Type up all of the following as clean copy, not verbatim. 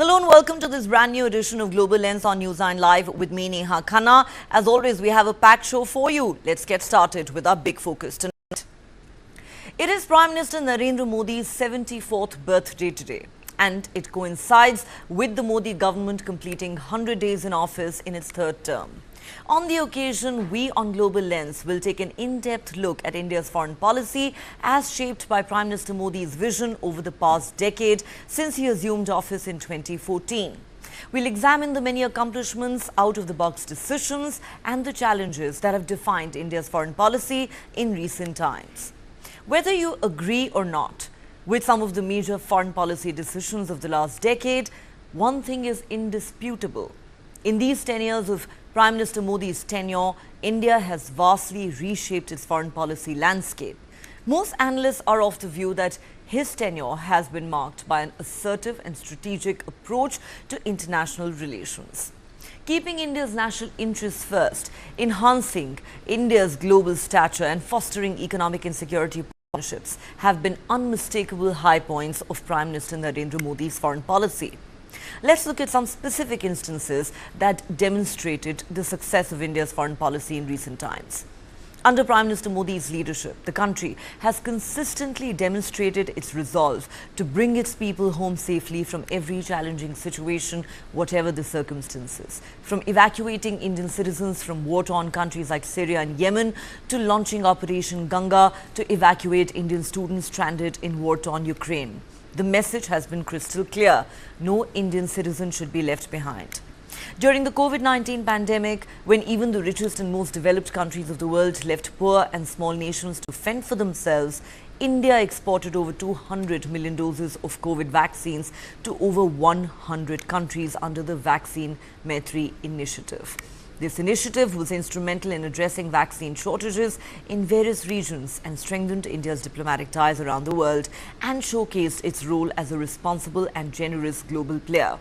Hello and welcome to this brand new edition of Global Lens on Newsline Live with me, Neha Khanna. As always, we have a packed show for you. Let's get started with our big focus tonight. It is Prime Minister Narendra Modi's 74th birthday today, and it coincides with the Modi government completing 100 days in office in its third term. On the occasion, we on Global Lens will take an in-depth look at India's foreign policy as shaped by Prime Minister Modi's vision over the past decade since he assumed office in 2014. We'll examine the many accomplishments, out-of-the-box decisions and the challenges that have defined India's foreign policy in recent times. Whether you agree or not with some of the major foreign policy decisions of the last decade, one thing is indisputable. In these 10 years of Prime Minister Modi's tenure, India has vastly reshaped its foreign policy landscape. Most analysts are of the view that his tenure has been marked by an assertive and strategic approach to international relations. Keeping India's national interests first, enhancing India's global stature and fostering economic and security partnerships have been unmistakable high points of Prime Minister Narendra Modi's foreign policy. Let's look at some specific instances that demonstrated the success of India's foreign policy in recent times. Under Prime Minister Modi's leadership, the country has consistently demonstrated its resolve to bring its people home safely from every challenging situation, whatever the circumstances. From evacuating Indian citizens from war-torn countries like Syria and Yemen, to launching Operation Ganga to evacuate Indian students stranded in war-torn Ukraine. The message has been crystal clear: no Indian citizen should be left behind. During the COVID-19 pandemic, when even the richest and most developed countries of the world left poor and small nations to fend for themselves, India exported over 200 million doses of COVID vaccines to over 100 countries under the Vaccine Maitri initiative. This initiative was instrumental in addressing vaccine shortages in various regions and strengthened India's diplomatic ties around the world and showcased its role as a responsible and generous global player.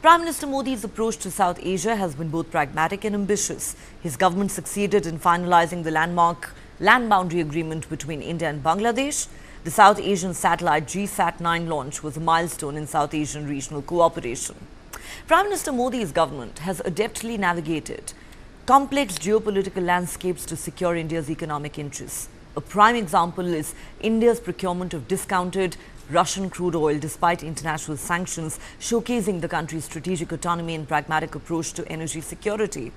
Prime Minister Modi's approach to South Asia has been both pragmatic and ambitious. His government succeeded in finalizing the landmark land boundary agreement between India and Bangladesh. The South Asian satellite GSAT-9 launch was a milestone in South Asian regional cooperation. Prime Minister Modi's government has adeptly navigated complex geopolitical landscapes to secure India's economic interests. A prime example is India's procurement of discounted Russian crude oil despite international sanctions, showcasing the country's strategic autonomy and pragmatic approach to energy security.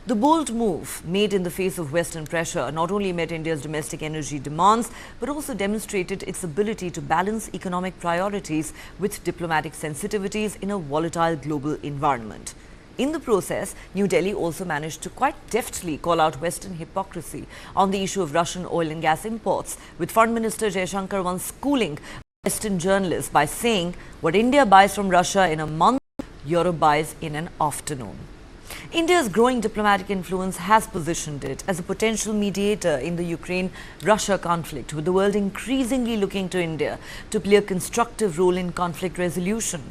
The bold move, made in the face of Western pressure, not only met India's domestic energy demands, but also demonstrated its ability to balance economic priorities with diplomatic sensitivities in a volatile global environment. In the process, New Delhi also managed to quite deftly call out Western hypocrisy on the issue of Russian oil and gas imports, with Foreign Minister Jaishankar once schooling Western journalists by saying, "What India buys from Russia in a month, Europe buys in an afternoon." India's growing diplomatic influence has positioned it as a potential mediator in the Ukraine-Russia conflict, with the world increasingly looking to India to play a constructive role in conflict resolution.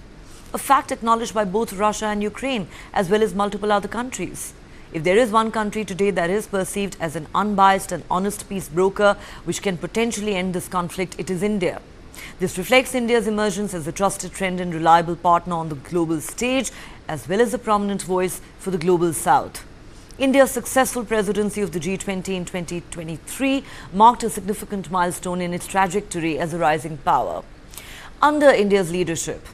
A fact acknowledged by both Russia and Ukraine, as well as multiple other countries. If there is one country today that is perceived as an unbiased and honest peace broker which can potentially end this conflict, it is India. This reflects India's emergence as a trusted friend and reliable partner on the global stage, as well as a prominent voice for the global south. India's successful presidency of the G20 in 2023 marked a significant milestone in its trajectory as a rising power. Under India's leadership,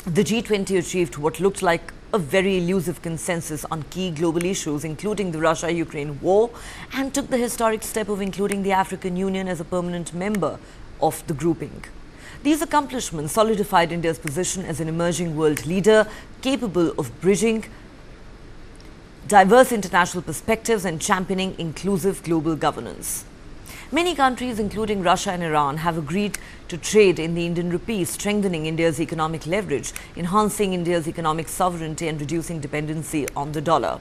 the G20 achieved what looked like a very elusive consensus on key global issues, including the Russia-Ukraine war, and took the historic step of including the African Union as a permanent member of the grouping. These accomplishments solidified India's position as an emerging world leader capable of bridging diverse international perspectives and championing inclusive global governance. Many countries, including Russia and Iran, have agreed to trade in the Indian rupee, strengthening India's economic leverage, enhancing India's economic sovereignty and reducing dependency on the dollar.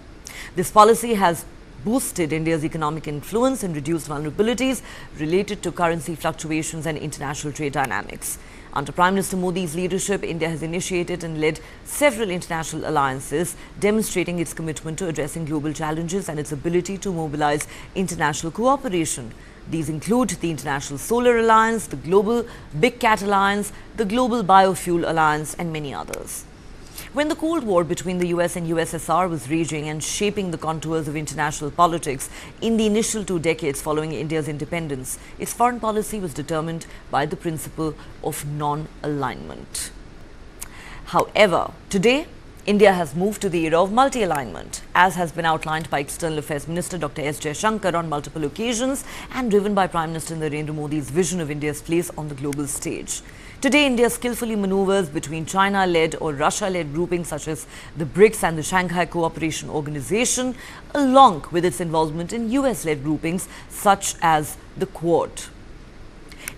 This policy has boosted India's economic influence and reduced vulnerabilities related to currency fluctuations and international trade dynamics. Under Prime Minister Modi's leadership, India has initiated and led several international alliances, demonstrating its commitment to addressing global challenges and its ability to mobilize international cooperation. These include the International Solar Alliance, the Global Big Cat Alliance, the Global Biofuel Alliance, and many others. When the Cold War between the US and USSR was raging and shaping the contours of international politics in the initial 2 decades following India's independence, its foreign policy was determined by the principle of non-alignment. However, today, India has moved to the era of multi-alignment, as has been outlined by External Affairs Minister Dr. S. Jaishankar on multiple occasions and driven by Prime Minister Narendra Modi's vision of India's place on the global stage. Today, India skillfully maneuvers between China-led or Russia-led groupings such as the BRICS and the Shanghai Cooperation Organization, along with its involvement in US-led groupings such as the Quad.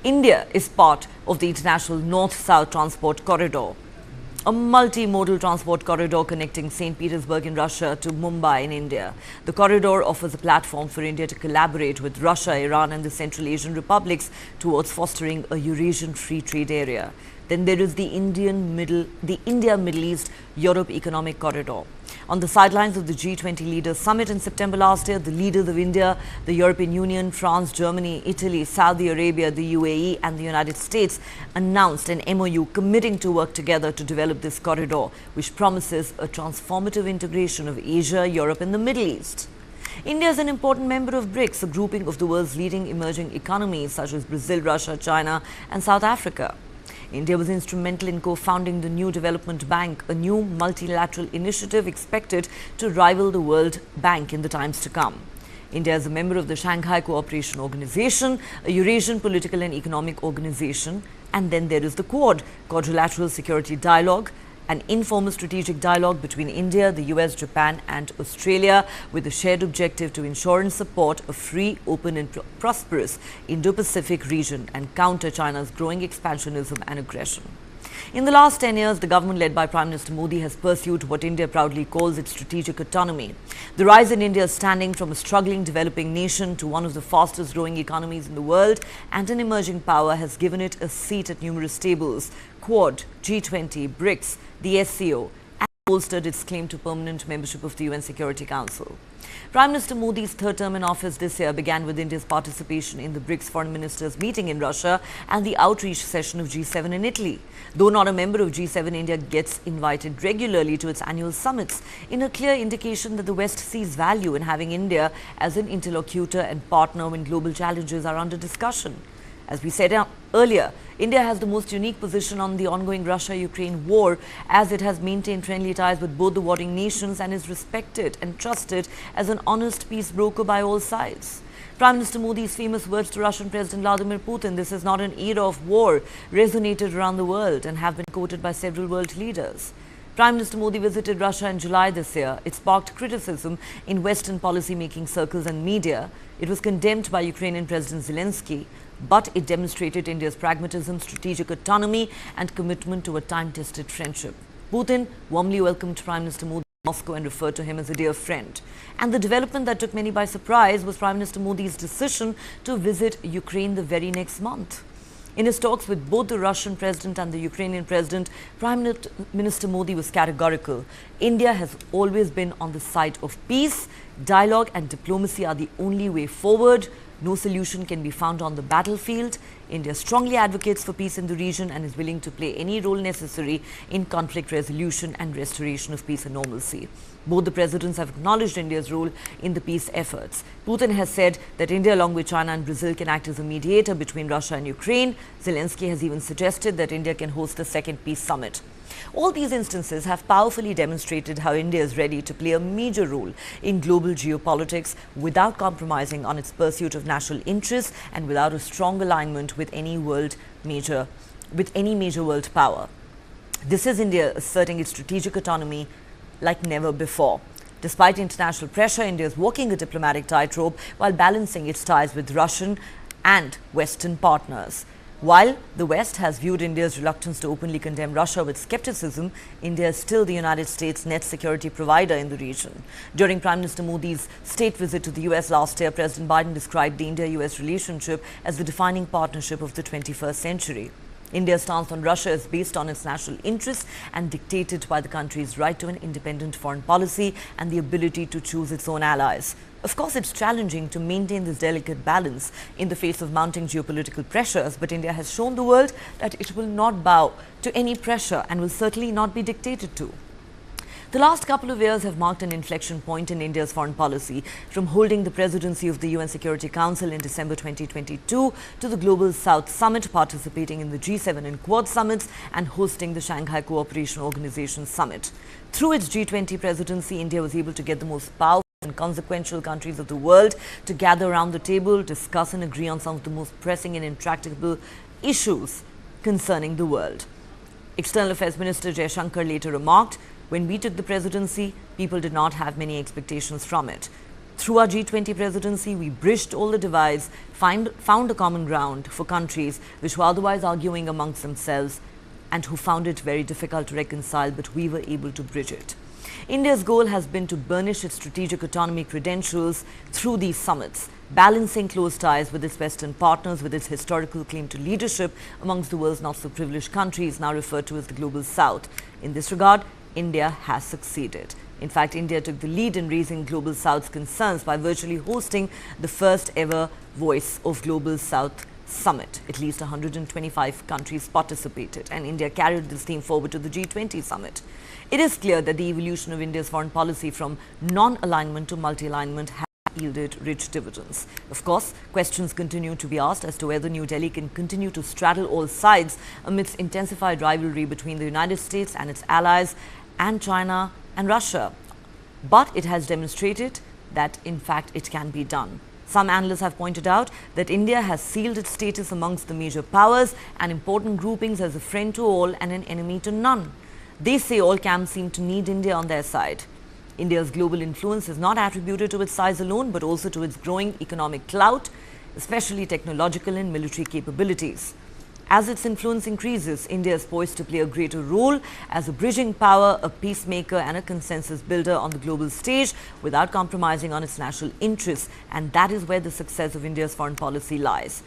India is part of the International North-South Transport Corridor, a multimodal transport corridor connecting St. Petersburg in Russia to Mumbai in India. The corridor offers a platform for India to collaborate with Russia, Iran and the Central Asian republics towards fostering a Eurasian free trade area. Then there is the India-Middle East-Europe Economic Corridor. On the sidelines of the G20 Leaders Summit in September last year, the leaders of India, the European Union, France, Germany, Italy, Saudi Arabia, the UAE and the United States announced an MOU committing to work together to develop this corridor, which promises a transformative integration of Asia, Europe and the Middle East. India is an important member of BRICS, a grouping of the world's leading emerging economies such as Brazil, Russia, China and South Africa. India was instrumental in co-founding the New Development Bank, a new multilateral initiative expected to rival the World Bank in the times to come. India is a member of the Shanghai Cooperation Organization, a Eurasian political and economic organization, and then there is the Quad, Quadrilateral Security Dialogue, an informal strategic dialogue between India, the US, Japan and Australia with a shared objective to ensure and support a free, open and prosperous Indo-Pacific region and counter China's growing expansionism and aggression. In the last 10 years, the government led by Prime Minister Modi has pursued what India proudly calls its strategic autonomy. The rise in India's standing from a struggling developing nation to one of the fastest growing economies in the world and an emerging power has given it a seat at numerous tables, Quad, G20, BRICS, the SCO, and bolstered its claim to permanent membership of the UN Security Council. Prime Minister Modi's third term in office this year began with India's participation in the BRICS foreign ministers meeting in Russia and the outreach session of G7 in Italy. Though not a member of G7, India gets invited regularly to its annual summits, in a clear indication that the West sees value in having India as an interlocutor and partner when global challenges are under discussion. As we said earlier, India has the most unique position on the ongoing Russia-Ukraine war, as it has maintained friendly ties with both the warring nations and is respected and trusted as an honest peace broker by all sides. Prime Minister Modi's famous words to Russian President Vladimir Putin, "This is not an era of war," resonated around the world and have been quoted by several world leaders. Prime Minister Modi visited Russia in July this year. It sparked criticism in Western policy-making circles and media. It was condemned by Ukrainian President Zelensky, but it demonstrated India's pragmatism, strategic autonomy and commitment to a time-tested friendship. Putin warmly welcomed Prime Minister Modi in Moscow and referred to him as a dear friend. And the development that took many by surprise was Prime Minister Modi's decision to visit Ukraine the very next month. In his talks with both the Russian president and the Ukrainian president, Prime Minister Modi was categorical. India has always been on the side of peace. Dialogue and diplomacy are the only way forward. No solution can be found on the battlefield. India strongly advocates for peace in the region and is willing to play any role necessary in conflict resolution and restoration of peace and normalcy. Both the presidents have acknowledged India's role in the peace efforts. Putin has said that India, along with China and Brazil, can act as a mediator between Russia and Ukraine. Zelensky has even suggested that India can host a second peace summit. All these instances have powerfully demonstrated how India is ready to play a major role in global geopolitics without compromising on its pursuit of national interests and without a strong alignment with any major world power. This is India asserting its strategic autonomy like never before. Despite international pressure, India is walking a diplomatic tightrope while balancing its ties with Russian and Western partners. While the West has viewed India's reluctance to openly condemn Russia with skepticism, India is still the United States' net security provider in the region. During Prime Minister Modi's state visit to the US last year, President Biden described the India-US relationship as the defining partnership of the 21st century. India's stance on Russia is based on its national interests and dictated by the country's right to an independent foreign policy and the ability to choose its own allies. Of course, it's challenging to maintain this delicate balance in the face of mounting geopolitical pressures, but India has shown the world that it will not bow to any pressure and will certainly not be dictated to. The last couple of years have marked an inflection point in India's foreign policy, from holding the presidency of the UN Security Council in December 2022 to the Global South Summit, participating in the G7 and Quad summits, and hosting the Shanghai Cooperation Organization Summit. Through its G20 presidency, India was able to get the most powerful and consequential countries of the world to gather around the table, discuss and agree on some of the most pressing and intractable issues concerning the world. External Affairs Minister Jaishankar later remarked, "When we took the presidency, people did not have many expectations from it. Through our G20 presidency, we bridged all the divides, found a common ground for countries which were otherwise arguing amongst themselves and who found it very difficult to reconcile, but we were able to bridge it." India's goal has been to burnish its strategic autonomy credentials through these summits, balancing close ties with its Western partners with its historical claim to leadership amongst the world's not-so-privileged countries, now referred to as the Global South. In this regard, India has succeeded. In fact, India took the lead in raising Global South's concerns by virtually hosting the first ever Voice of Global South Summit. At least 125 countries participated, and India carried this theme forward to the G20 summit. It is clear that the evolution of India's foreign policy from non-alignment to multi-alignment has yielded rich dividends. Of course, questions continue to be asked as to whether New Delhi can continue to straddle all sides amidst intensified rivalry between the United States and its allies and China and Russia. But it has demonstrated that, in fact, it can be done. Some analysts have pointed out that India has sealed its status amongst the major powers and important groupings as a friend to all and an enemy to none. They say all camps seem to need India on their side. India's global influence is not attributed to its size alone, but also to its growing economic clout, especially technological and military capabilities. As its influence increases, India is poised to play a greater role as a bridging power, a peacemaker and a consensus builder on the global stage without compromising on its national interests, and that is where the success of India's foreign policy lies.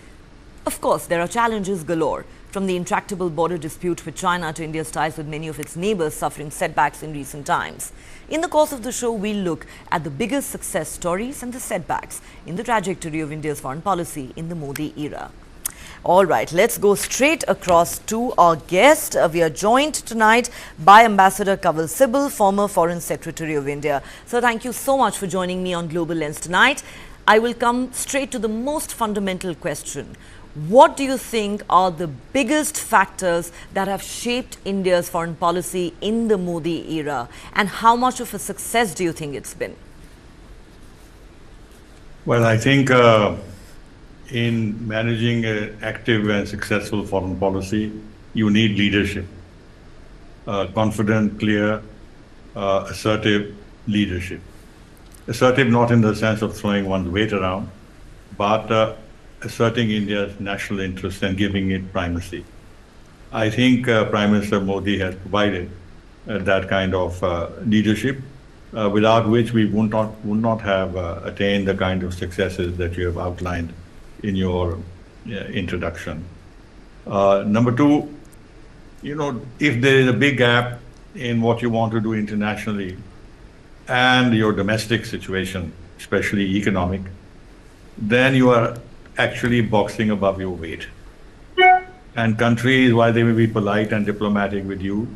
Of course, there are challenges galore, from the intractable border dispute with China to India's ties with many of its neighbors suffering setbacks in recent times. In the course of the show, we'll look at the biggest success stories and the setbacks in the trajectory of India's foreign policy in the Modi era. All right, let's go straight across to our guest. We are joined tonight by Ambassador Kanwal Sibal, former Foreign Secretary of India. So thank you so much for joining me on Global Lens tonight. I will come straight to the most fundamental question. What do you think are the biggest factors that have shaped India's foreign policy in the Modi era, and how much of a success do you think it's been? Well, I think in managing an active and successful foreign policy, you need leadership. Confident, clear, assertive leadership. Assertive not in the sense of throwing one's weight around, but asserting India's national interest and giving it primacy. I think Prime Minister Modi has provided that kind of leadership, without which we would not have attained the kind of successes that you have outlined in your introduction. Number two, if there is a big gap in what you want to do internationally and your domestic situation, especially economic, then you are actually boxing above your weight. And countries, while they may be polite and diplomatic with you,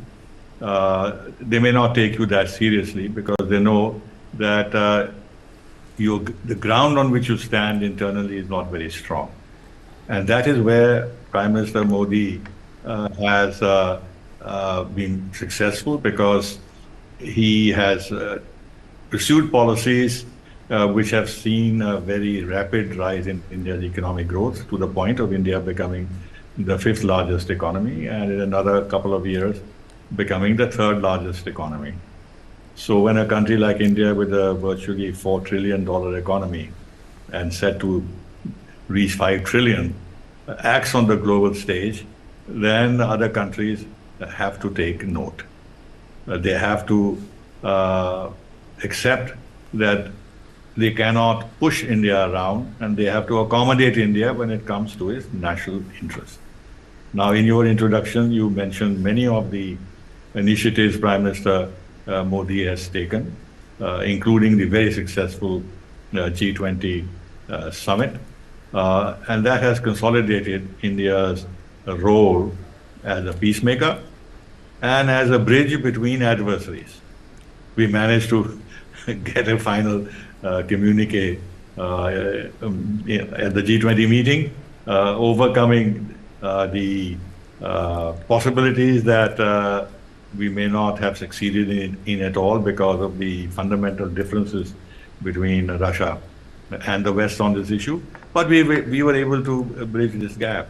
they may not take you that seriously because they know that the ground on which you stand internally is not very strong. And that is where Prime Minister Modi has been successful, because he has pursued policies which have seen a very rapid rise in India's economic growth, to the point of India becoming the 5th largest economy, and in another couple of years becoming the 3rd largest economy. So when a country like India, with a virtually $4 trillion economy and set to reach 5 trillion, acts on the global stage, then other countries have to take note. They have to accept that they cannot push India around, and they have to accommodate India when it comes to its national interest. Now, in your introduction, you mentioned many of the initiatives Prime Minister Modi has taken, including the very successful G20 summit, and that has consolidated India's role as a peacemaker and as a bridge between adversaries. we managed to get a final communique at the G20 meeting, overcoming the possibilities that we may not have succeeded in at all because of the fundamental differences between Russia and the West on this issue. But we were able to bridge this gap.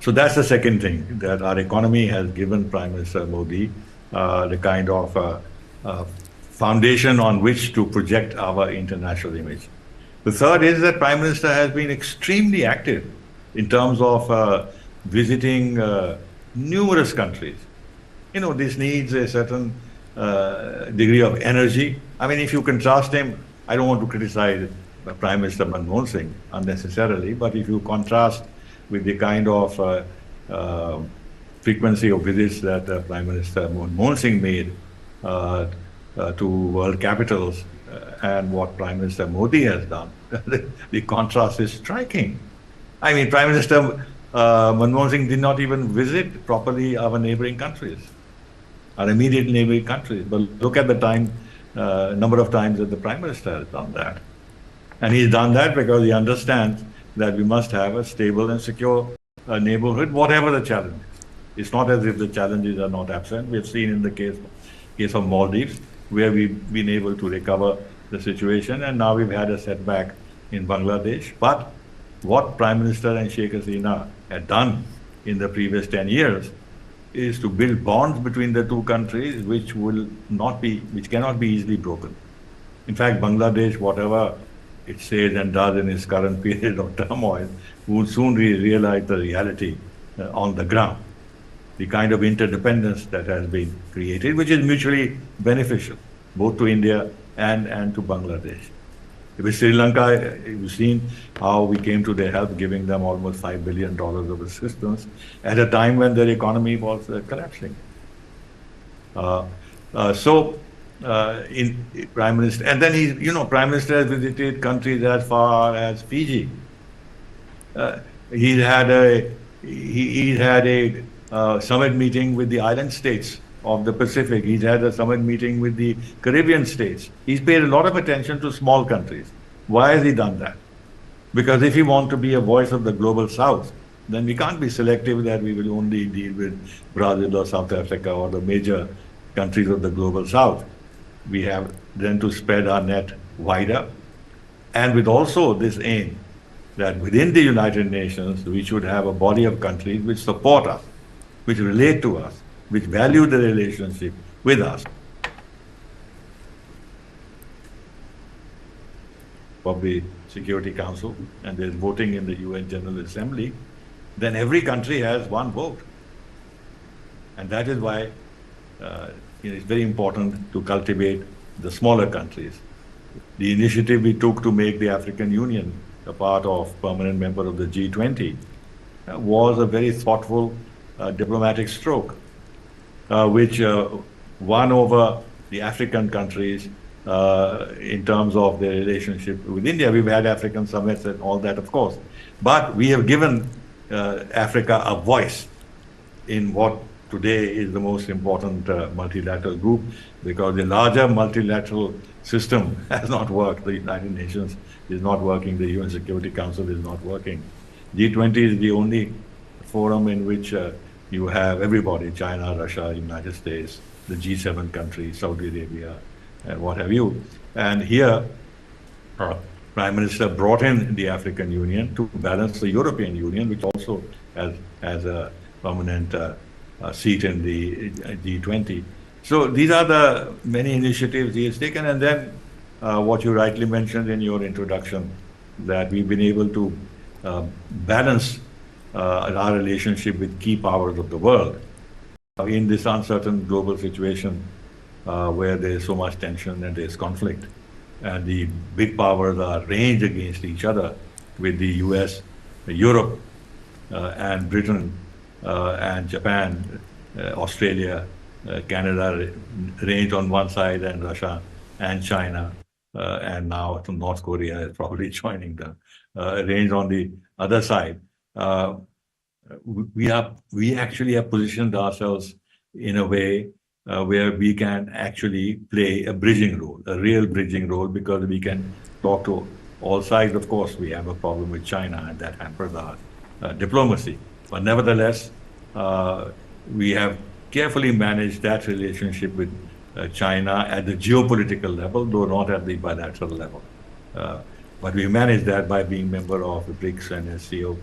So that's the second thing, that our economy has given Prime Minister Modi the kind of foundation on which to project our international image. The third is that Prime Minister has been extremely active in terms of visiting numerous countries. You know, this needs a certain degree of energy. I mean, if you contrast him, I don't want to criticize Prime Minister Manmohan Singh unnecessarily, but if you contrast with the kind of frequency of visits that Prime Minister Manmohan Singh made to world capitals and what Prime Minister Modi has done, the contrast is striking. I mean, Prime Minister Manmohan Singh did not even visit properly our neighboring countries, our immediate neighboring countries. But look at the number of times that the Prime Minister has done that. And he's done that because he understands that we must have a stable and secure neighborhood, whatever the challenges. It's not as if the challenges are not absent. We've seen in the case of Maldives, where we've been able to recover the situation, and now we've had a setback in Bangladesh. But what Prime Minister and Sheikh Hasina had done in the previous 10 years is to build bonds between the two countries which cannot be easily broken. In fact, Bangladesh, whatever it says and does in its current period of turmoil, will soon realize the reality on the ground. The kind of interdependence that has been created, which is mutually beneficial, both to India and to Bangladesh. With Sri Lanka, you've seen how we came to their help, giving them almost $5 billion of assistance at a time when their economy was collapsing. In Prime Minister, and then Prime Minister has visited countries as far as Fiji. He's had a summit meeting with the island states of the Pacific. He's had a summit meeting with the Caribbean states. He's paid a lot of attention to small countries. Why has he done that? Because if we want to be a voice of the global South, then we can't be selective that we will only deal with Brazil or South Africa or the major countries of the global South. We have then to spread our net wider, and with also this aim that within the United Nations, we should have a body of countries which support us, which relate to us, which value the relationship with us. Of the Security Council, and there's voting in the UN General Assembly, then every country has one vote. And that is why it's very important to cultivate the smaller countries. The initiative we took to make the African Union a part of permanent member of the G20 was a very thoughtful diplomatic stroke, which won over the African countries in terms of their relationship with India. We've had African summits and all that, of course. But we have given Africa a voice in what today is the most important multilateral group, because the larger multilateral system has not worked. The United Nations is not working. The UN Security Council is not working. G20 is the only forum in which you have everybody, China, Russia, United States, the G7 countries, Saudi Arabia, and what have you. And here, Prime Minister brought in the African Union to balance the European Union, which also has a permanent seat in the G20. So these are the many initiatives he has taken. And then what you rightly mentioned in your introduction, that we've been able to balance our relationship with key powers of the world in this uncertain global situation where there is so much tension and there's conflict. And the big powers are ranged against each other, with the US, Europe, and Britain, and Japan, Australia, Canada ranged on one side, and Russia and China, and now North Korea is probably joining them, ranged on the other side. We actually have positioned ourselves in a way where we can actually play a bridging role, a real bridging role, because we can talk to all sides. Of course, we have a problem with China, and that hampers our diplomacy. But nevertheless, we have carefully managed that relationship with China at the geopolitical level, though not at the bilateral level. But we managed that by being member of the BRICS and SCO,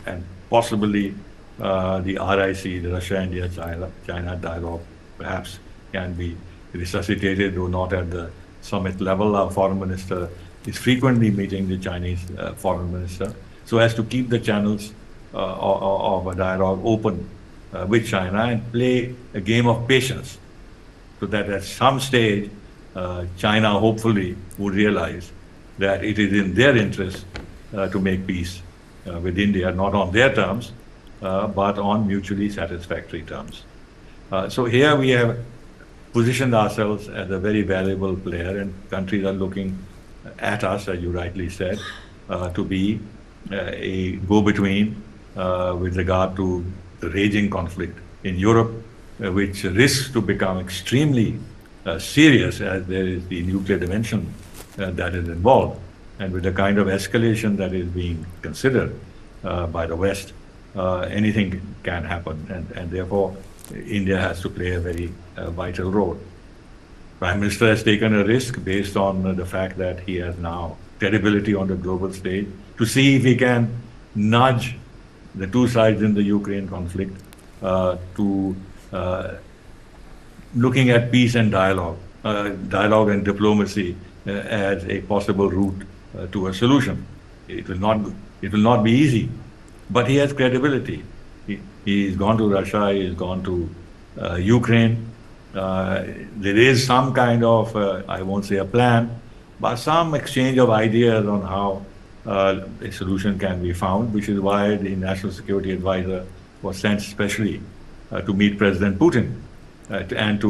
and possibly the RIC, the Russia-India-China dialogue, perhaps can be resuscitated, though not at the summit level. Our foreign minister is frequently meeting the Chinese foreign minister, so as to keep the channels of a dialogue open with China and play a game of patience, so that at some stage, China hopefully would realize that it is in their interest to make peace with India, not on their terms, but on mutually satisfactory terms. So here we have positioned ourselves as a very valuable player, and countries are looking at us, as you rightly said, to be a go-between with regard to the raging conflict in Europe, which risks to become extremely serious, as there is the nuclear dimension that is involved. And with the kind of escalation that is being considered by the West, anything can happen. And therefore, India has to play a very vital role. Prime Minister has taken a risk based on the fact that he has now credibility on the global stage to see if he can nudge the two sides in the Ukraine conflict to looking at peace and dialogue and diplomacy as a possible route to a solution. It will not be easy, but he has credibility. He's gone to Russia, he's gone to Ukraine. There is some kind of, I won't say a plan, but some exchange of ideas on how a solution can be found, which is why the National Security Advisor was sent specially to meet President Putin and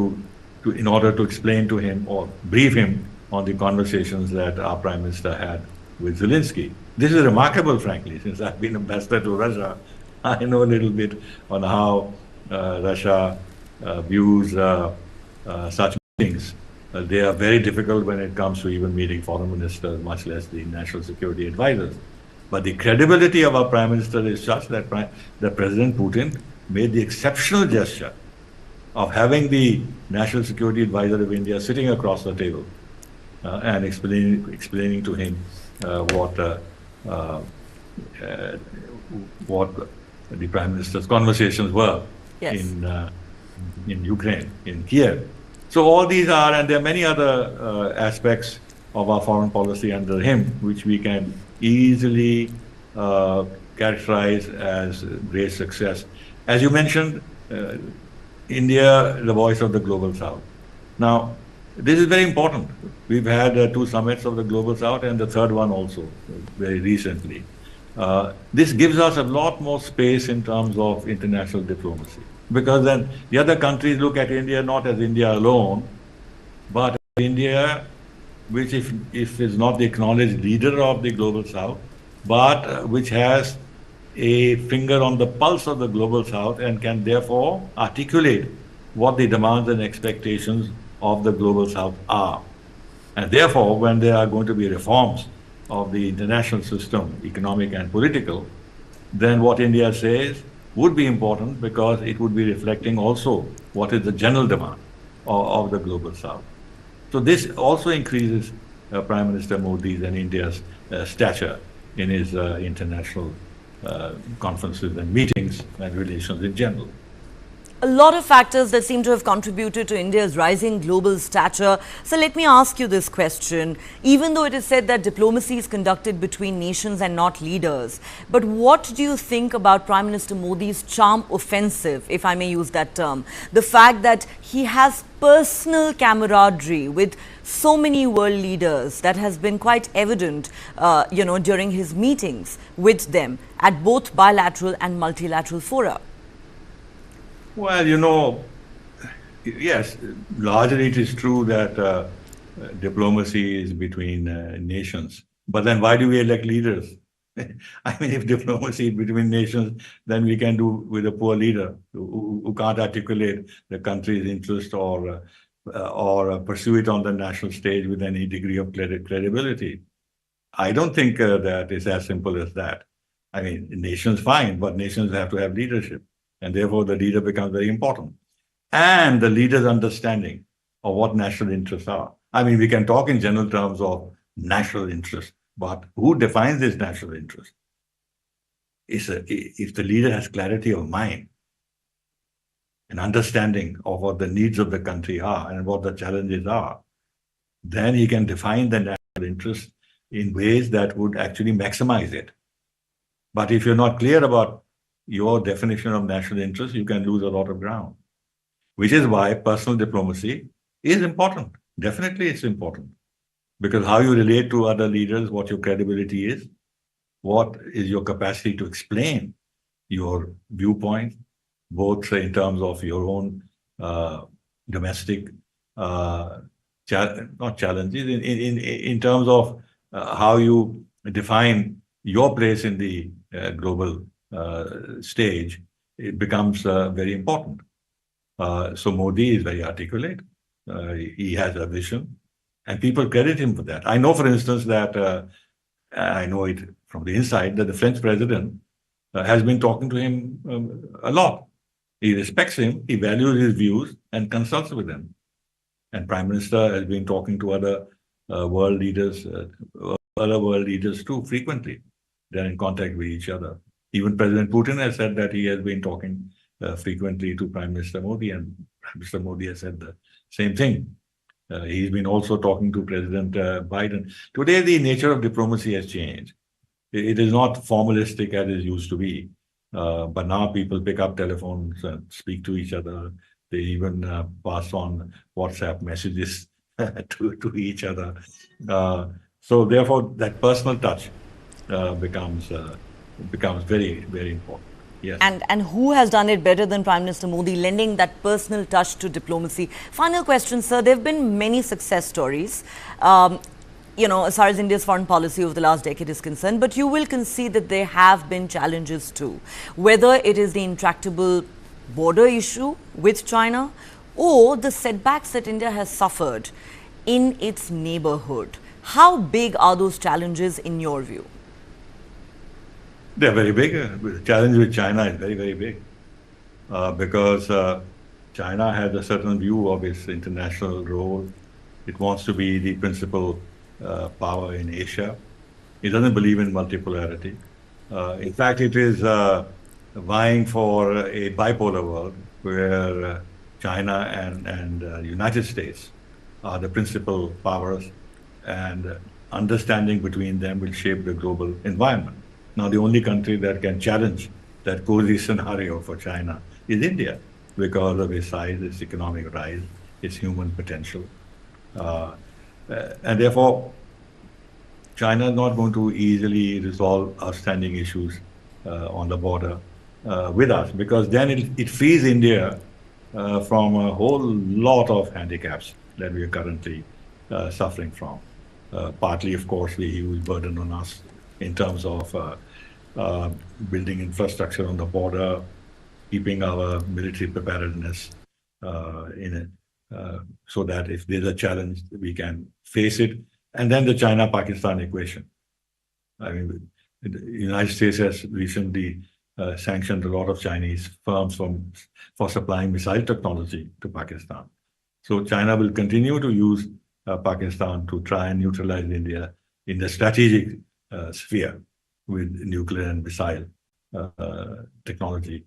in order to explain to him or brief him on the conversations that our Prime Minister had with Zelensky. This is remarkable, frankly, since I've been ambassador to Russia. I know a little bit on how Russia views such meetings. They are very difficult when it comes to even meeting foreign ministers, much less the national security advisors. But the credibility of our Prime Minister is such that President Putin made the exceptional gesture of having the National Security Advisor of India sitting across the table and explaining to him what the Prime Minister's conversations were in Ukraine, in Kiev. So all these are, and there are many other aspects of our foreign policy under him, which we can easily characterize as great success. As you mentioned, India, the voice of the Global South. Now, this is very important. We've had 2 summits of the Global South and the third one also very recently. This gives us a lot more space in terms of international diplomacy, because then the other countries look at India not as India alone, but India, which if is not the acknowledged leader of the Global South, but which has a finger on the pulse of the Global South and can therefore articulate what the demands and expectations of the Global South are. And therefore, when there are going to be reforms of the international system, economic and political, then what India says would be important, because it would be reflecting also what is the general demand of the Global South. So this also increases Prime Minister Modi's and India's stature in his international conferences and meetings and relations in general. A lot of factors that seem to have contributed to India's rising global stature. So let me ask you this question. Even though it is said that diplomacy is conducted between nations and not leaders, but what do you think about Prime Minister Modi's charm offensive, if I may use that term? The fact that he has personal camaraderie with so many world leaders, that has been quite evident, during his meetings with them at both bilateral and multilateral fora. Well, yes, largely it is true that diplomacy is between nations. But then why do we elect leaders? I mean, if diplomacy between nations, then we can do with a poor leader who can't articulate the country's interest or pursue it on the national stage with any degree of credibility. I don't think that it's as simple as that. I mean, nations fine, but nations have to have leadership, and therefore the leader becomes very important. And the leader's understanding of what national interests are. I mean, we can talk in general terms of national interest, but who defines this national interest? If the leader has clarity of mind, an understanding of what the needs of the country are and what the challenges are, then he can define the national interest in ways that would actually maximize it. But if you're not clear about your definition of national interest, you can lose a lot of ground, which is why personal diplomacy is important. Definitely it's important, because how you relate to other leaders, what your credibility is, what is your capacity to explain your viewpoint, both in terms of your own domestic, not challenges, in terms of how you define your place in the global stage, it becomes very important. So Modi is very articulate. He has a vision, and people credit him for that. I know, for instance, that I know it from the inside, that the French president has been talking to him a lot. He respects him, he values his views, and consults with him. And Prime Minister has been talking to other world leaders too frequently. They're in contact with each other. Even President Putin has said that he has been talking frequently to Prime Minister Modi, and Prime Minister Modi has said the same thing. He's been also talking to President Biden. Today, the nature of diplomacy has changed. It is not formalistic as it used to be. But now people pick up telephones and speak to each other. They even pass on WhatsApp messages to each other. So therefore, that personal touch becomes very, very important. Yes. And who has done it better than Prime Minister Modi, lending that personal touch to diplomacy? Final question, sir. There have been many success stories, as far as India's foreign policy over the last decade is concerned, but you will concede that there have been challenges too, whether it is the intractable border issue with China or the setbacks that India has suffered in its neighborhood. How big are those challenges in your view? They're very big. The challenge with China is very, very big because China has a certain view of its international role. It wants to be the principal power in Asia. It doesn't believe in multipolarity. In fact, it is vying for a bipolar world where China and the United States are the principal powers, and understanding between them will shape the global environment. Now, the only country that can challenge that cozy scenario for China is India, because of its size, its economic rise, its human potential. And therefore, China is not going to easily resolve outstanding issues on the border with us, because then it frees India from a whole lot of handicaps that we are currently suffering from. Partly, of course, the huge burden on us in terms of building infrastructure on the border, keeping our military preparedness so that if there's a challenge, we can face it. And then the China-Pakistan equation. I mean, the United States has recently sanctioned a lot of Chinese firms for supplying missile technology to Pakistan. So China will continue to use Pakistan to try and neutralize India in the strategic sphere with nuclear and missile technology.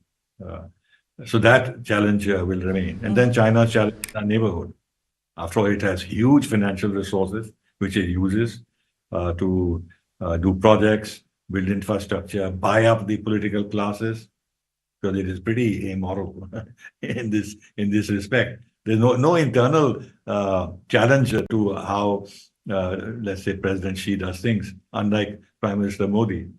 So that challenge will remain. And then China's challenge is our neighborhood. After all, it has huge financial resources, which it uses to do projects, build infrastructure, buy up the political classes, because it is pretty amoral in this respect. There's no internal challenge to how, let's say, President Xi does things, unlike Prime Minister Modi.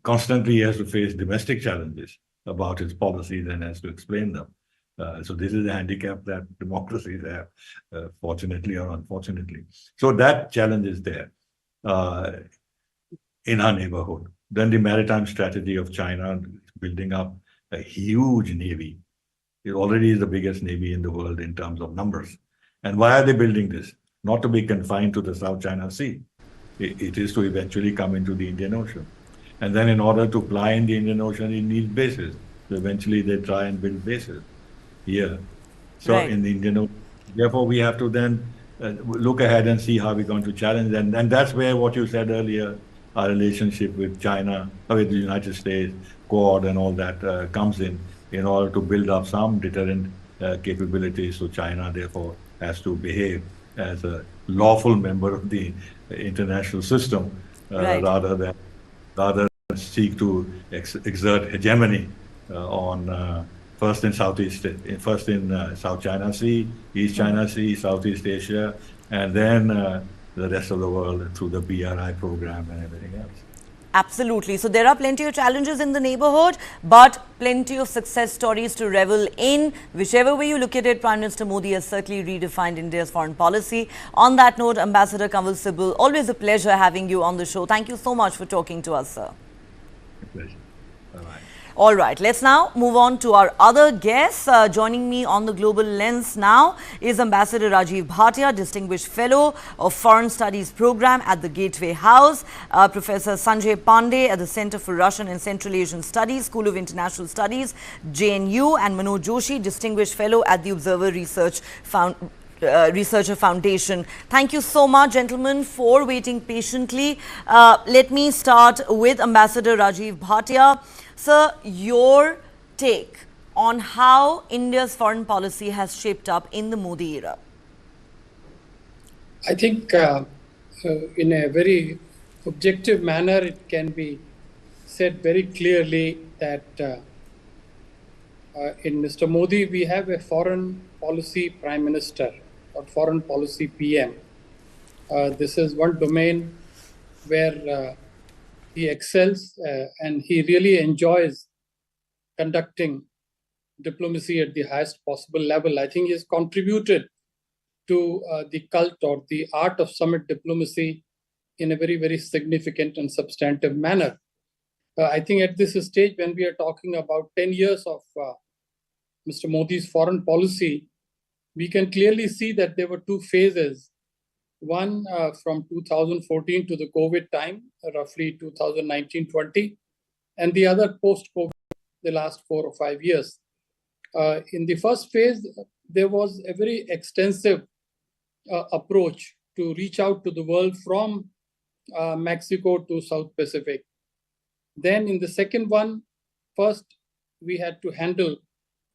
Constantly he has to face domestic challenges about his policies and has to explain them. So this is a handicap that democracies have, fortunately or unfortunately. So that challenge is there. in our neighborhood. Then the maritime strategy of China, building up a huge navy. It already is the biggest navy in the world in terms of numbers. And why are they building this? Not to be confined to the South China Sea. It is to eventually come into the Indian Ocean. And then in order to fly in the Indian Ocean, it needs bases. So eventually they try and build bases here. So Right. in the Indian Ocean, therefore we have to then look ahead and see how we're going to challenge. And that's where what you said earlier, our relationship with China, with the United States, Quad and all that comes in order to build up some deterrent capabilities. So China therefore has to behave as a lawful member of the international system Right. rather than seek to exert hegemony on first in South China Sea, East China Sea, Southeast Asia, and then the rest of the world through the BRI program and everything else. Absolutely. So there are plenty of challenges in the neighborhood, but plenty of success stories to revel in. Whichever way you look at it, Prime Minister Modi has certainly redefined India's foreign policy. On that note, Ambassador Kanwal Sibal, always a pleasure having you on the show. Thank you so much for talking to us, sir. A pleasure. Bye-bye. All right, let's now move on to our other guests. Joining me on the Global Lens now is Ambassador Rajiv Bhatia, Distinguished Fellow of Foreign Studies Program at the Gateway House, Professor Sanjay Pandey at the Center for Russian and Central Asian Studies, School of International Studies, JNU, and Manoj Joshi, Distinguished Fellow at the Observer Researcher Foundation. Thank you so much, gentlemen, for waiting patiently. Let me start with Ambassador Rajiv Bhatia. Sir, your take on how India's foreign policy has shaped up in the Modi era? I think in a very objective manner, it can be said very clearly that in Mr. Modi, we have a foreign policy prime minister or foreign policy PM. This is one domain where he excels and he really enjoys conducting diplomacy at the highest possible level. I think he has contributed to the cult or the art of summit diplomacy in a very, very significant and substantive manner. I think at this stage, when we are talking about 10 years of Mr. Modi's foreign policy, we can clearly see that there were two phases. One from 2014 to the COVID time, roughly 2019-20, and the other post-COVID, the last 4 or 5 years. In the first phase, there was a very extensive approach to reach out to the world from Mexico to South Pacific. Then in the second one, first we had to handle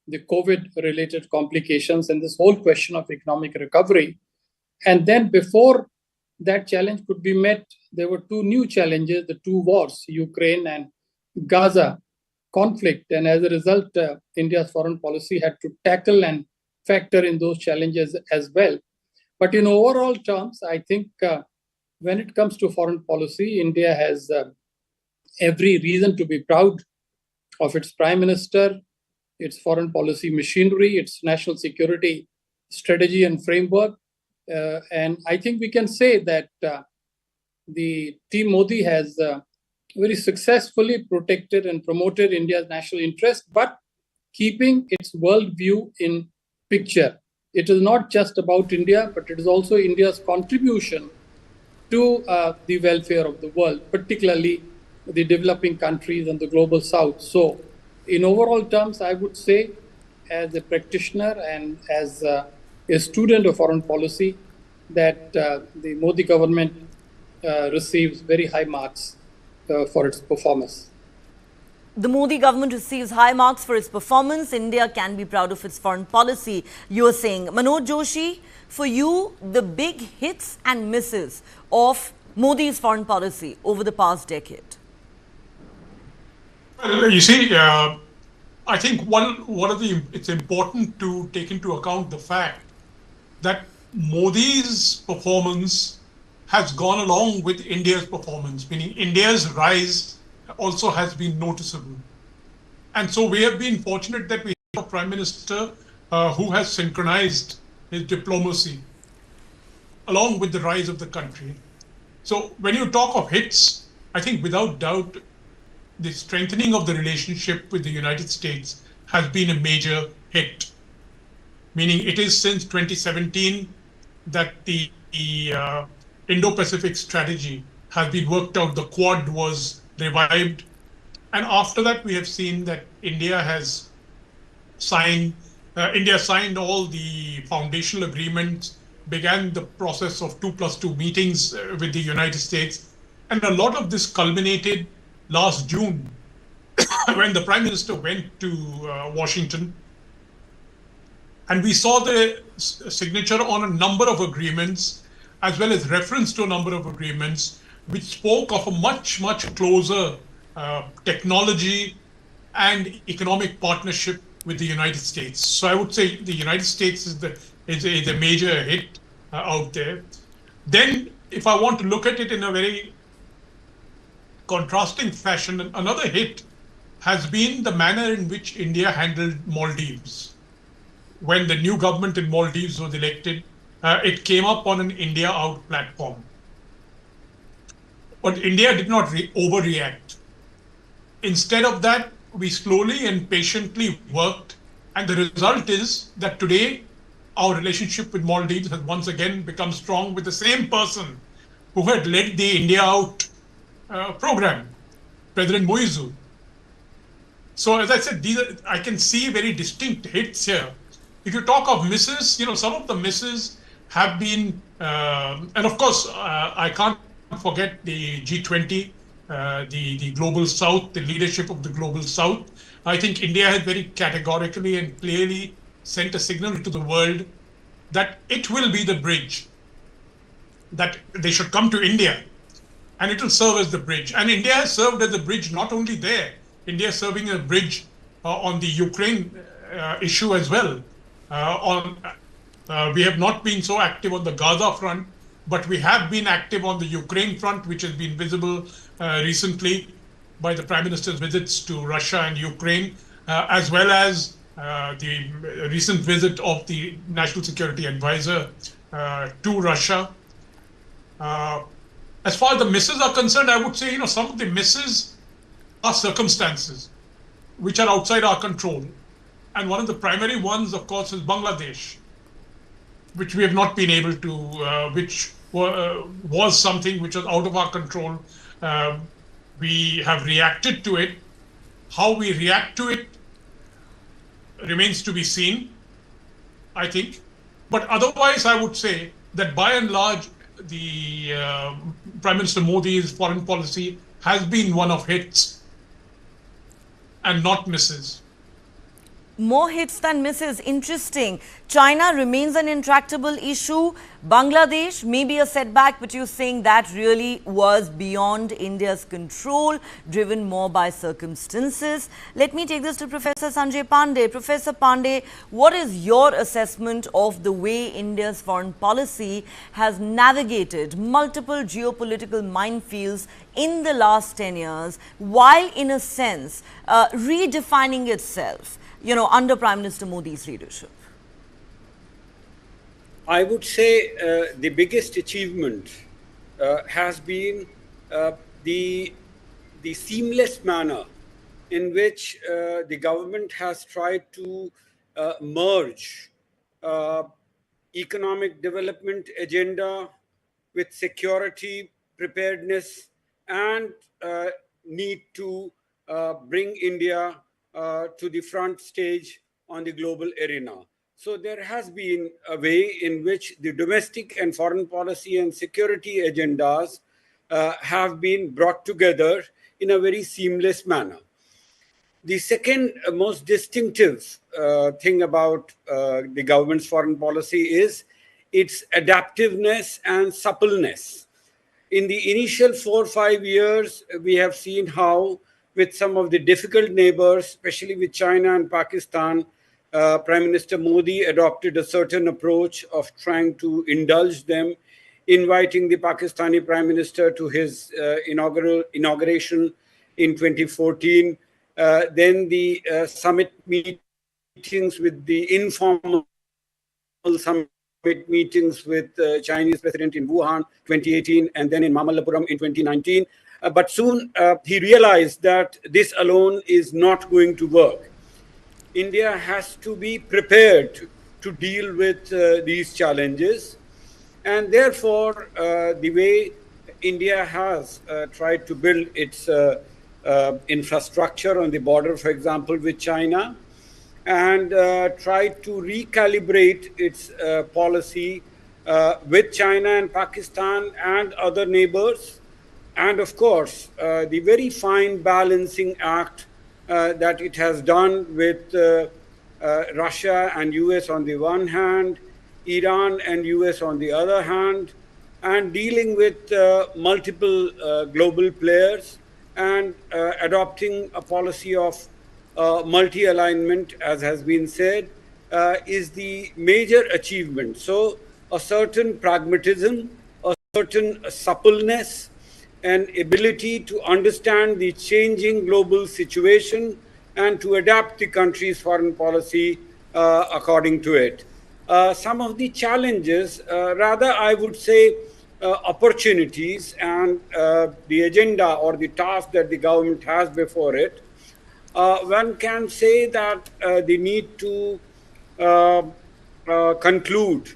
the COVID-related complications and this whole question of economic recovery. And then before that challenge could be met, there were two new challenges, the two wars, Ukraine and Gaza conflict. And as a result, India's foreign policy had to tackle and factor in those challenges as well. But in overall terms, I think when it comes to foreign policy, India has every reason to be proud of its prime minister, its foreign policy machinery, its national security strategy and framework. And I think we can say that the team Modi has very successfully protected and promoted India's national interest, but keeping its worldview in picture. It is not just about India, but it is also India's contribution to the welfare of the world, particularly the developing countries and the global south. So in overall terms, I would say as a practitioner and as a student of foreign policy, that the Modi government receives very high marks for its performance. The Modi government receives high marks for its performance. India can be proud of its foreign policy, you are saying. Manoj Joshi, for you, the big hits and misses of Modi's foreign policy over the past decade? Well, you see, I think it's important to take into account the fact that Modi's performance has gone along with India's performance, meaning India's rise also has been noticeable. And so we have been fortunate that we have a Prime Minister who has synchronized his diplomacy along with the rise of the country. So when you talk of hits I think without doubt, the strengthening of the relationship with the United States has been a major hit. Meaning it is since 2017 that the Indo-Pacific strategy has been worked out. The Quad was revived. And after that, we have seen that India signed all the foundational agreements, began the process of 2+2 meetings with the United States. And a lot of this culminated last June when the Prime Minister went to Washington. And we saw the signature on a number of agreements, as well as reference to a number of agreements, which spoke of a much, much closer technology and economic partnership with the United States. So I would say the United States is a major hit out there. Then, if I want to look at it in a very contrasting fashion, another hit has been the manner in which India handled Maldives. When the new government in Maldives was elected, it came up on an India out platform. But India did not overreact. Instead of that, we slowly and patiently worked. And the result is that today, our relationship with Maldives has once again become strong with the same person who had led the India out program, President Moizu. So as I said, I can see very distinct hits here. If you talk of misses, some of the misses have been, and of course, I can't forget the G20, the Global South, the leadership of the Global South. I think India has very categorically and clearly sent a signal to the world that it will be the bridge, that they should come to India, and it will serve as the bridge. And India has served as a bridge not only there, India is serving a bridge on the Ukraine issue as well. We have not been so active on the Gaza front, but we have been active on the Ukraine front, which has been visible recently by the Prime Minister's visits to Russia and Ukraine, as well as the recent visit of the National Security Advisor to Russia. As far as the misses are concerned, I would say, some of the misses are circumstances which are outside our control. And one of the primary ones, of course, is Bangladesh, which we have not been able to, which was something which was out of our control. We have reacted to it. How we react to it remains to be seen, I think. But otherwise, I would say that by and large, the Prime Minister Modi's foreign policy has been one of hits and not misses. More hits than misses. Interesting. China remains an intractable issue. Bangladesh may be a setback, but you're saying that really was beyond India's control, driven more by circumstances. Let me take this to Professor Sanjay Pandey. Professor Pandey, what is your assessment of the way India's foreign policy has navigated multiple geopolitical minefields in the last 10 years, while in a sense redefining itself, under Prime Minister Modi's leadership? I would say the biggest achievement has been the seamless manner in which the government has tried to merge economic development agenda with security, preparedness, and need to bring India to the front stage on the global arena. So there has been a way in which the domestic and foreign policy and security agendas have been brought together in a very seamless manner. The second most distinctive thing about the government's foreign policy is its adaptiveness and suppleness. In the initial 4 or 5 years, we have seen how, with some of the difficult neighbors, especially with China and Pakistan, Prime Minister Modi adopted a certain approach of trying to indulge them, inviting the Pakistani Prime Minister to his inauguration in 2014. Then the summit meetings with the informal summit meetings with Chinese President in Wuhan 2018, and then in Mamallapuram in 2019. But soon he realized that this alone is not going to work. India has to be prepared to deal with these challenges. And therefore, the way India has tried to build its infrastructure on the border, for example, with China, and tried to recalibrate its policy with China and Pakistan and other neighbors. And of course, the very fine balancing act that it has done with Russia and US on the one hand, Iran and US on the other hand, and dealing with multiple global players and adopting a policy of multi-alignment, as has been said, is the major achievement. So a certain pragmatism, a certain suppleness, and ability to understand the changing global situation and to adapt the country's foreign policy according to it. Some of the challenges, rather I would say opportunities, and the agenda or the task that the government has before it, one can say that they need to conclude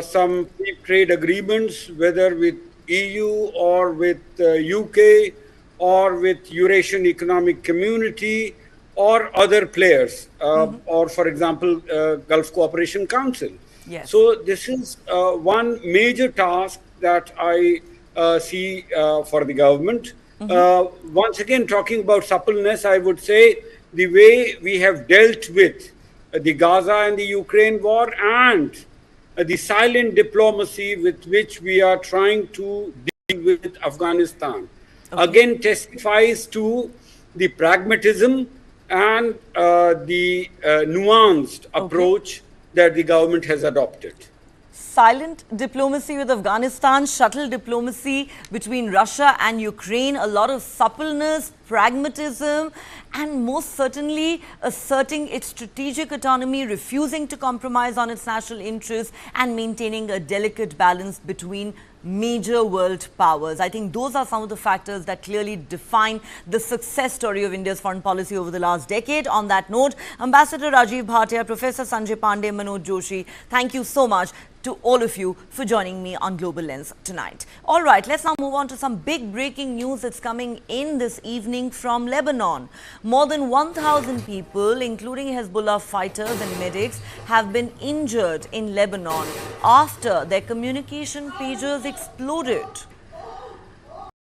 some free trade agreements, whether with EU or with UK or with Eurasian Economic Community or other players, or for example, Gulf Cooperation Council. Yes. So this is one major task that I see for the government. Once again, talking about suppleness, I would say the way we have dealt with the Gaza and the Ukraine war and the silent diplomacy with which we are trying to deal with Afghanistan, again testifies to the pragmatism and the nuanced approach that the government has adopted. Silent diplomacy with Afghanistan, shuttle diplomacy between Russia and Ukraine, a lot of suppleness, pragmatism, and most certainly asserting its strategic autonomy, refusing to compromise on its national interests, and maintaining a delicate balance between major world powers. I think those are some of the factors that clearly define the success story of India's foreign policy over the last decade. On that note, Ambassador Rajiv Bhatia, Professor Sanjay Pandey, Manoj Joshi, thank you so much to all of you for joining me on Global Lens tonight. All right, let's now move on to some big breaking news that's coming in this evening from Lebanon. More than 1,000 people, including Hezbollah fighters and medics, have been injured in Lebanon after their communication pagers exploded.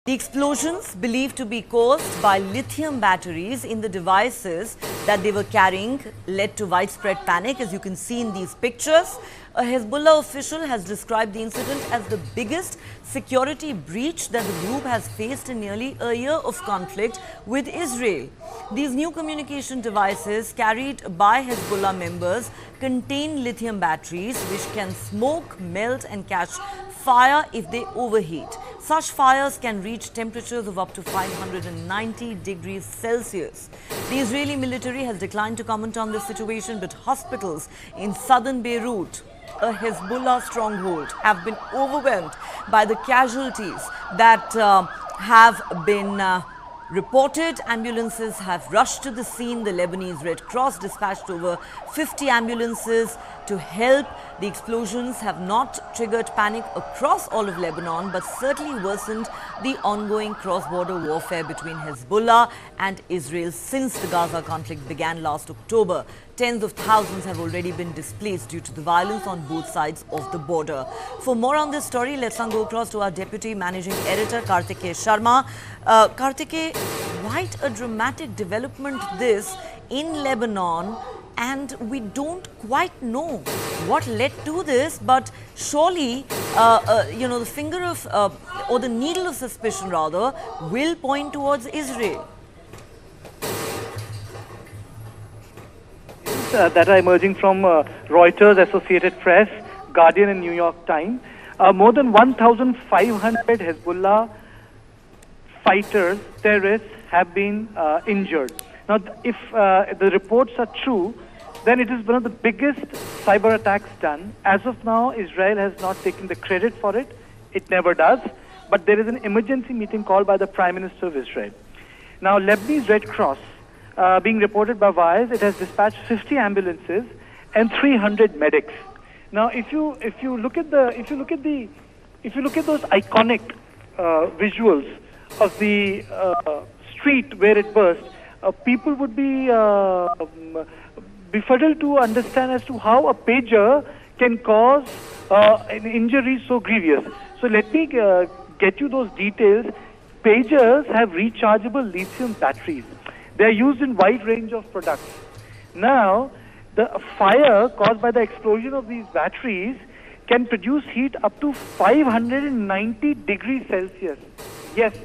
The explosions, believed to be caused by lithium batteries in the devices that they were carrying, led to widespread panic, as you can see in these pictures. A Hezbollah official has described the incident as the biggest security breach that the group has faced in nearly a year of conflict with Israel. These new communication devices carried by Hezbollah members contain lithium batteries which can smoke, melt and catch fire if they overheat. Such fires can reach temperatures of up to 590 degrees Celsius. The Israeli military has declined to comment on this situation, but hospitals in southern Beirut, a Hezbollah stronghold, have been overwhelmed by the casualties that have been reported. Ambulances have rushed to the scene. The Lebanese Red Cross dispatched over 50 ambulances to help. The explosions have not triggered panic across all of Lebanon, but certainly worsened the ongoing cross-border warfare between Hezbollah and Israel since the Gaza conflict began last October. Tens of thousands have already been displaced due to the violence on both sides of the border. For more on this story, let's now go across to our Deputy Managing Editor, Kartikeya Sharma. Kartikeya, quite a dramatic development this in Lebanon, and we don't quite know what led to this, but surely, the finger of, or the needle of suspicion rather, will point towards Israel. That are emerging from Reuters, Associated Press, Guardian and New York Times. More than 1,500 Hezbollah fighters, terrorists have been injured. Now, if the reports are true, then it is one of the biggest cyber attacks done. As of now, Israel has not taken the credit for it. It never does. but there is an emergency meeting called by the Prime Minister of Israel. Now, Lebanese Red Cross, being reported by Vice, it has dispatched 50 ambulances and 300 medics. Now, if you look at those iconic visuals of the street where it burst, people would be befuddled to understand as to how a pager can cause an injury so grievous. So let me get you those details. Pagers have rechargeable lithium batteries. They are used in wide range of products. Now, the fire caused by the explosion of these batteries can produce heat up to 590 degrees Celsius. Yes,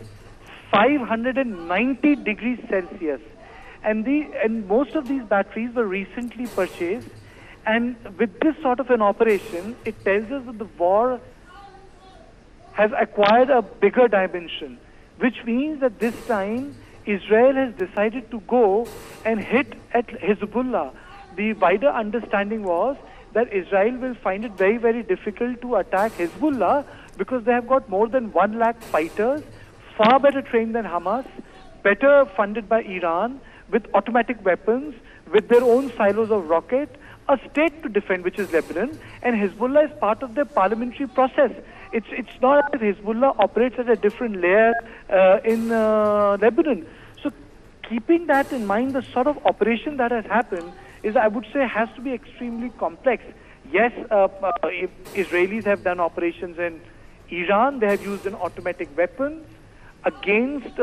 590 degrees Celsius. And most of these batteries were recently purchased. And with this sort of an operation, it tells us that the war has acquired a bigger dimension, which means that this time Israel has decided to go and hit at Hezbollah. The wider understanding was that Israel will find it very, very difficult to attack Hezbollah because they have got more than 1 lakh fighters, far better trained than Hamas, better funded by Iran, with automatic weapons, with their own silos of rocket, a state to defend, which is Lebanon, and Hezbollah is part of their parliamentary process. It's not as if Hezbollah operates at a different layer in Lebanon. So keeping that in mind, the sort of operation that has happened is, I would say, has to be extremely complex. Yes, Israelis have done operations in Iran. They have used an automatic weapon against